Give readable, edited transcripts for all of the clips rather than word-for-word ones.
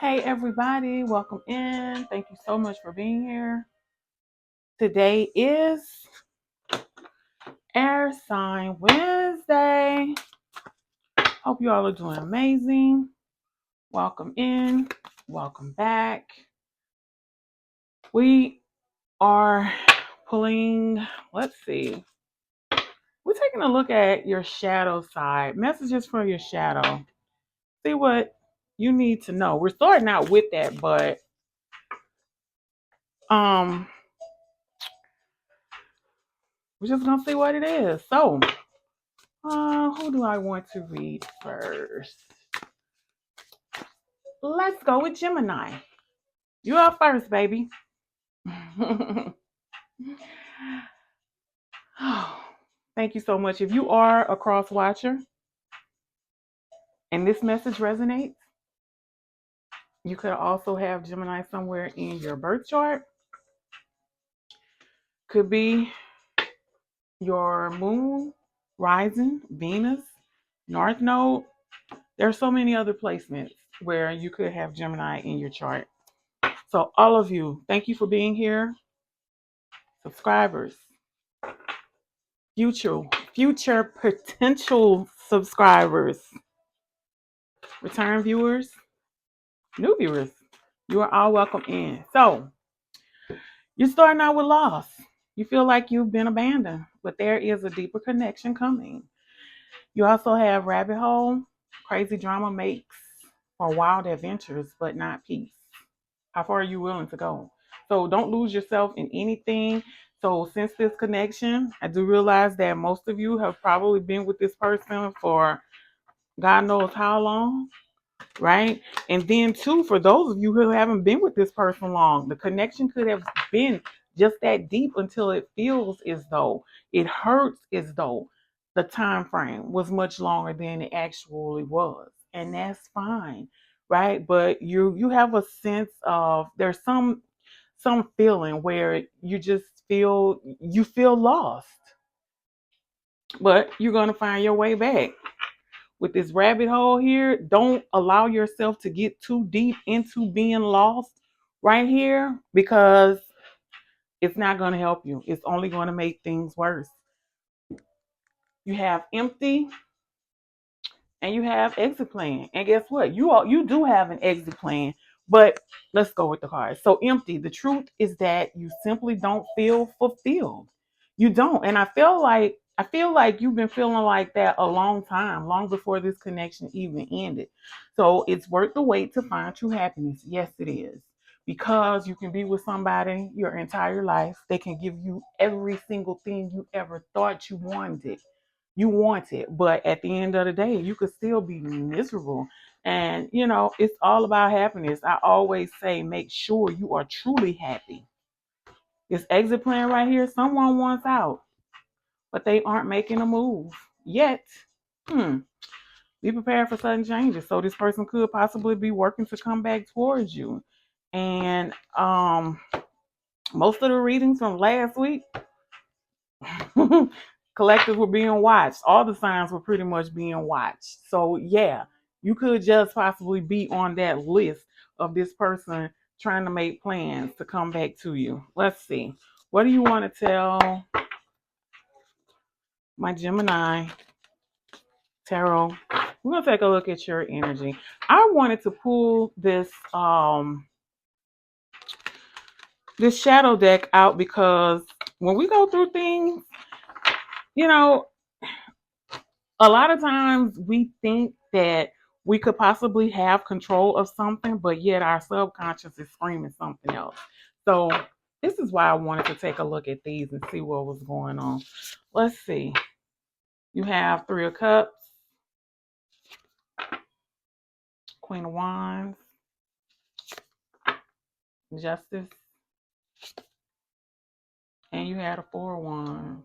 Hey, everybody, welcome in. Thank you so much for being here. Today is Air Sign Wednesday. Hope you all are doing amazing. Welcome in, welcome back. We are pulling, let's see, we're taking a look at your shadow side, messages for your shadow. See what you need to know. We're starting out with that, but we're just gonna see what it is. So, who do I want to read first? Let's go with Gemini. You up first, baby. Thank you so much. If you are a cross watcher and this message resonates, you could also have Gemini somewhere in your birth chart. Could be your moon, rising, Venus, North Node. There are so many other placements where you could have Gemini in your chart. So all of you, thank you for being here. Subscribers, future potential subscribers, return viewers, new viewers, you are all welcome in. So you're starting out with loss. You feel like you've been abandoned, but there is a deeper connection coming. You also have rabbit hole. Crazy drama makes for wild adventures, but not peace. How far are you willing to go? So don't lose yourself in anything. So since this connection, I do realize that most of you have probably been with this person for God knows how long, right? And then too, for those of you who haven't been with this person long, the connection could have been just that deep until it feels as though it hurts, as though the time frame was much longer than it actually was. And that's fine, right? But you have a sense of there's some feeling where you just feel lost, but you're going to find your way back. With this rabbit hole here, don't allow yourself to get too deep into being lost right here, because it's not going to help you. It's only going to make things worse. You have empty and you have exit plan. And guess what? You do have an exit plan, but let's go with the cards. So empty. The truth is that you simply don't feel fulfilled. You don't. And I feel like you've been feeling like that a long time, long before this connection even ended. So it's worth the wait to find true happiness. Yes, it is. Because you can be with somebody your entire life. They can give you every single thing you ever thought you want it, but at the end of the day you could still be miserable. And it's all about happiness. I always say make sure you are truly happy. This exit plan right here, someone wants out, but they aren't making a move yet. Be prepared for sudden changes. So this person could possibly be working to come back towards you. And most of the readings from last week, collectives were being watched. All the signs were pretty much being watched. So yeah, you could just possibly be on that list of this person trying to make plans to come back to you. Let's see. What do you want to tell my Gemini tarot? We're gonna take a look at your energy. I wanted to pull this shadow deck out because when we go through things, you know, a lot of times we think that we could possibly have control of something, but yet our subconscious is screaming something else. So this is why I wanted to take a look at these and see what was going on. Let's see. You have Three of Cups, Queen of Wands, Justice, and you had a Four of Wands.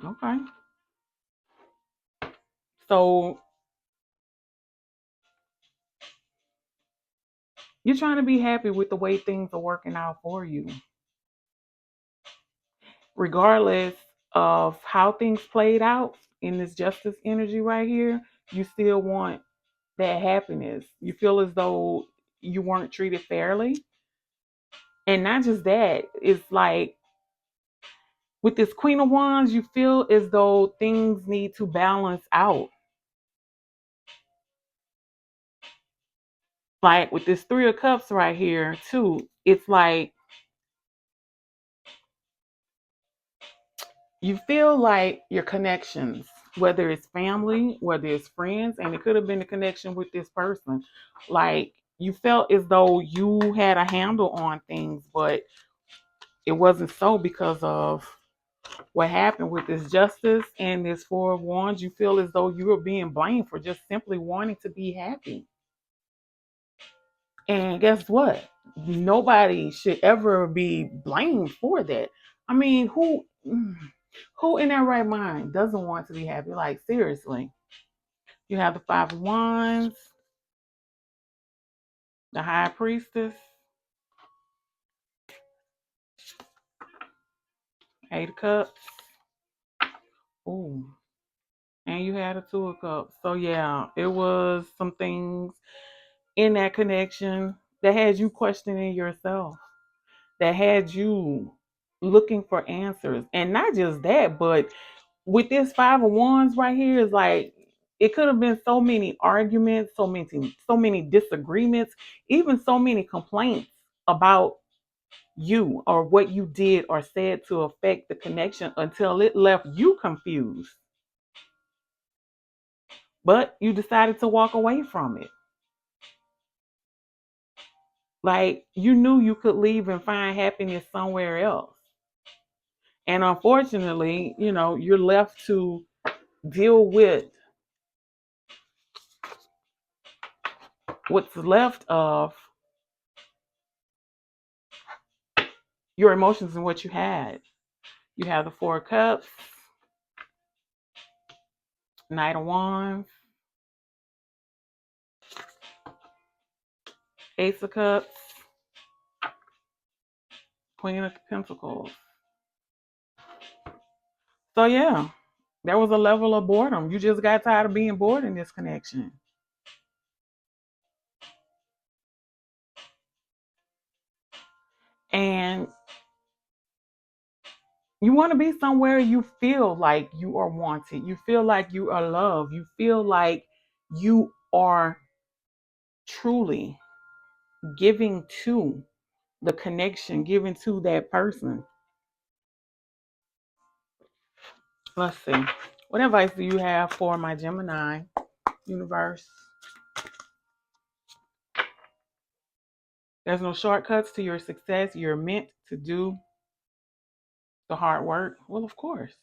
Okay. So you're trying to be happy with the way things are working out for you. Regardless of how things played out in this justice energy right here, you still want that happiness. You feel as though you weren't treated fairly. And not just that, it's like with this Queen of Wands, you feel as though things need to balance out. Like with this Three of Cups right here, too, it's like you feel like your connections, whether it's family, whether it's friends, and it could have been a connection with this person. Like you felt as though you had a handle on things, but it wasn't so because of what happened with this Justice and this Four of Wands. You feel as though you were being blamed for just simply wanting to be happy. And guess what? Nobody should ever be blamed for that. I mean, who in their right mind doesn't want to be happy? Like seriously. You have the Five of Wands, the High Priestess, Eight of Cups. Ooh. And you had a Two of Cups. So yeah, it was some things in that connection that had you questioning yourself, that had you looking for answers. And not just that, but with this Five of Wands right here, is like it could have been so many arguments, so many disagreements, even so many complaints about you or what you did or said to affect the connection until it left you confused. But you decided to walk away from it. Like you knew you could leave and find happiness somewhere else. And unfortunately, you're left to deal with what's left of your emotions and what you had. You have the Four of Cups, Knight of Wands, Ace of Cups, Queen of Pentacles. So yeah, there was a level of boredom. You just got tired of being bored in this connection. And you want to be somewhere you feel like you are wanted. You feel like you are loved. You feel like you are truly giving to the connection, giving to that person. Let's see. What advice do you have for my Gemini universe? There's no shortcuts to your success. You're meant to do the hard work. Well, of course.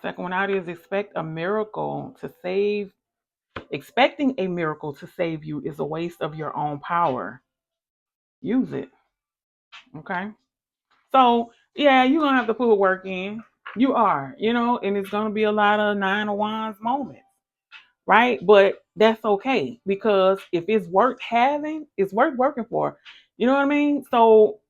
Second one out is expect a miracle to save. Expecting a miracle to save you is a waste of your own power. Use it. Okay. So, yeah, you're going to have to put work in. You are, and it's going to be a lot of Nine of Wands moments, right? But that's okay because if it's worth having, it's worth working for. You know what I mean? So,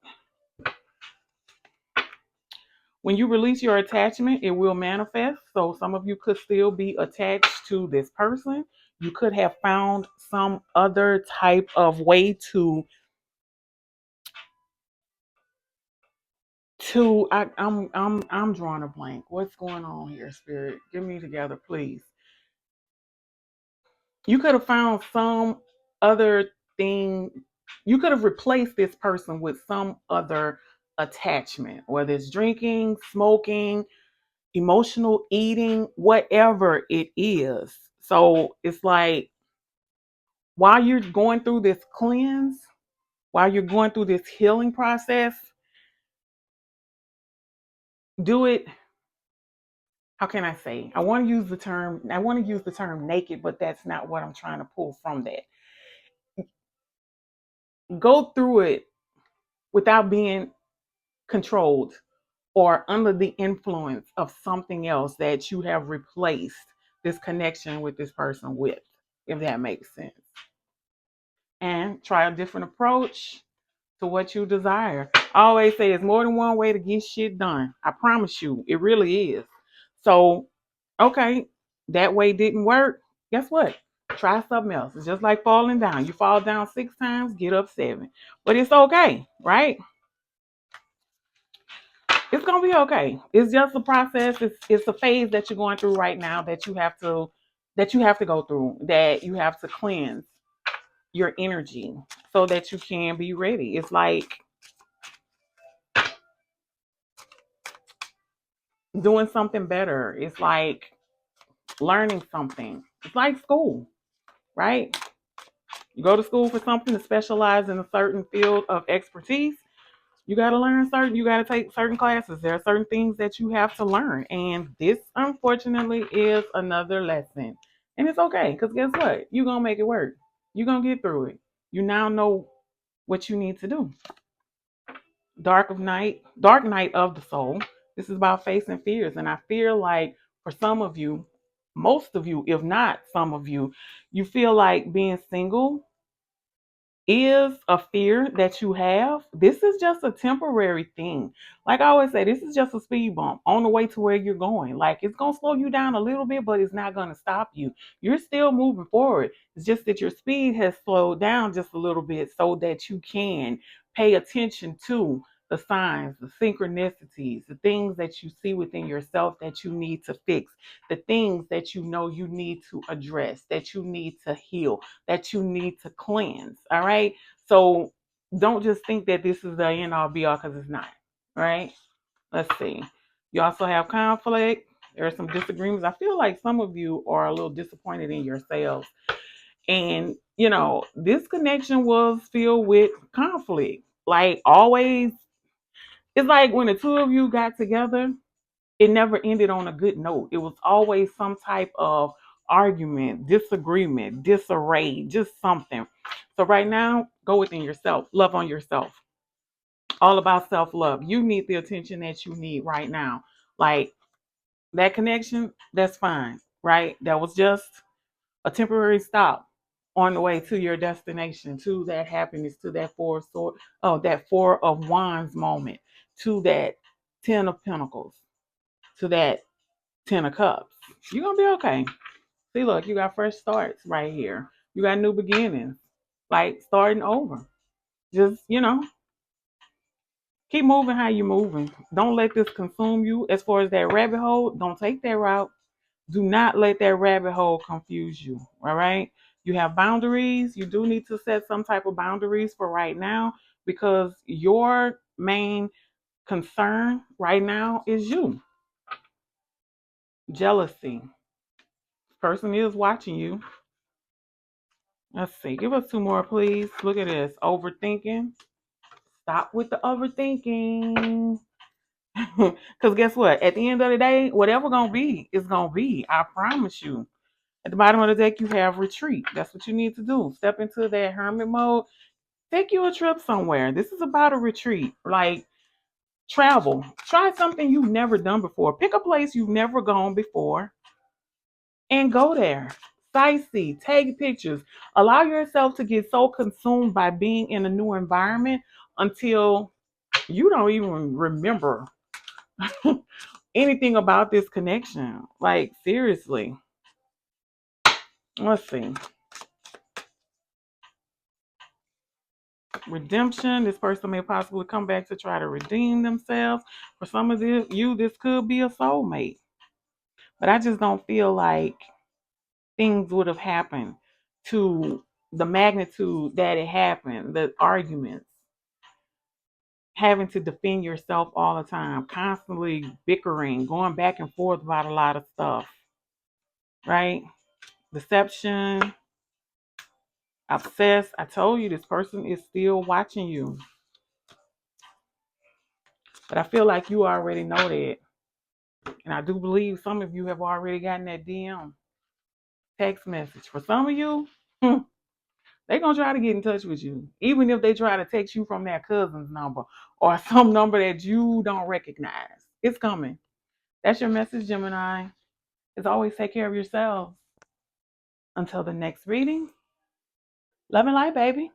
when you release your attachment, it will manifest. So some of you could still be attached to this person. You could have found some other type of way I'm drawing a blank. What's going on here, Spirit? Get me together, please. You could have found some other thing. You could have replaced this person with some other attachment, whether it's drinking, smoking, emotional eating, whatever it is. So it's like while you're going through this cleanse, while you're going through this healing process, do it. How can I say? I want to use the term naked, but that's not what I'm trying to pull from that. Go through it without being controlled or under the influence of something else that you have replaced this connection with this person with, if that makes sense. And try a different approach to what you desire. I always say it's more than one way to get shit done. I promise you, it really is. So, okay, that way didn't work, guess what? Try something else. It's just like falling down. You fall down 6 times, get up 7. But it's okay, right? It's gonna be okay. It's just a process. It's a phase that you're going through right now that you have to go through, that you have to cleanse your energy so that you can be ready. It's like doing something better. It's like learning something. It's like school, right? You go to school for something to specialize in a certain field of expertise. You got to take certain classes. There are certain things that you have to learn. And this, unfortunately, is another lesson. And it's okay, because guess what? You're going to make it work. You're going to get through it. You now know what you need to do. Dark night of the soul. This is about facing fears. And I feel like for some of you, most of you, if not some of you, you feel like being single is a fear that you have. This is just a temporary thing. Like I always say, this is just a speed bump on the way to where you're going. Like it's going to slow you down a little bit, but it's not going to stop you. You're still moving forward. It's just that your speed has slowed down just a little bit so that you can pay attention to the signs, the synchronicities, the things that you see within yourself that you need to fix, the things that you know you need to address, that you need to heal, that you need to cleanse. All right. So don't just think that this is the end all be all, because it's not. Right. Let's see. You also have conflict. There are some disagreements. I feel like some of you are a little disappointed in yourselves. And, this connection was filled with conflict. Like always, it's like when the two of you got together, it never ended on a good note. It was always some type of argument, disagreement, disarray, just something. So right now, go within yourself, love on yourself. All about self-love. You need the attention that you need right now. Like that connection, that's fine, right? That was just a temporary stop on the way to your destination, to that happiness, to that that 4 of Wands moment, to that 10 of Pentacles, to that 10 of Cups. You're gonna be okay. See, look, you got fresh starts right here. You got new beginnings, like starting over. Just, keep moving how you're moving. Don't let this consume you. As far as that rabbit hole, don't take that route. Do not let that rabbit hole confuse you. All right. You have boundaries. You do need to set some type of boundaries for right now, because your main concern right now is you. Jealousy. Person is watching you. Let's see. Give us 2 more, please. Look at this. Overthinking. Stop with the overthinking. Because guess what? At the end of the day, whatever going to be is going to be. I promise you. At the bottom of the deck, you have retreat. That's what you need to do. Step into that hermit mode. Take you a trip somewhere. This is about a retreat. Like travel. Try something you've never done before. Pick a place you've never gone before and go there. Sightsee, take pictures. Allow yourself to get so consumed by being in a new environment until you don't even remember anything about this connection. Like, seriously. Let's see. Redemption. This person may possibly come back to try to redeem themselves. For some of you, this could be a soulmate. But I just don't feel like things would have happened to the magnitude that it happened. The arguments, having to defend yourself all the time, constantly bickering, going back and forth about a lot of stuff, right? Deception, obsessed. I told you this person is still watching you. But I feel like you already know that. And I do believe some of you have already gotten that DM text message. For some of you, they're going to try to get in touch with you, even if they try to text you from their cousin's number or some number that you don't recognize. It's coming. That's your message, Gemini. As always, take care of yourselves. Until the next reading, love and light, baby.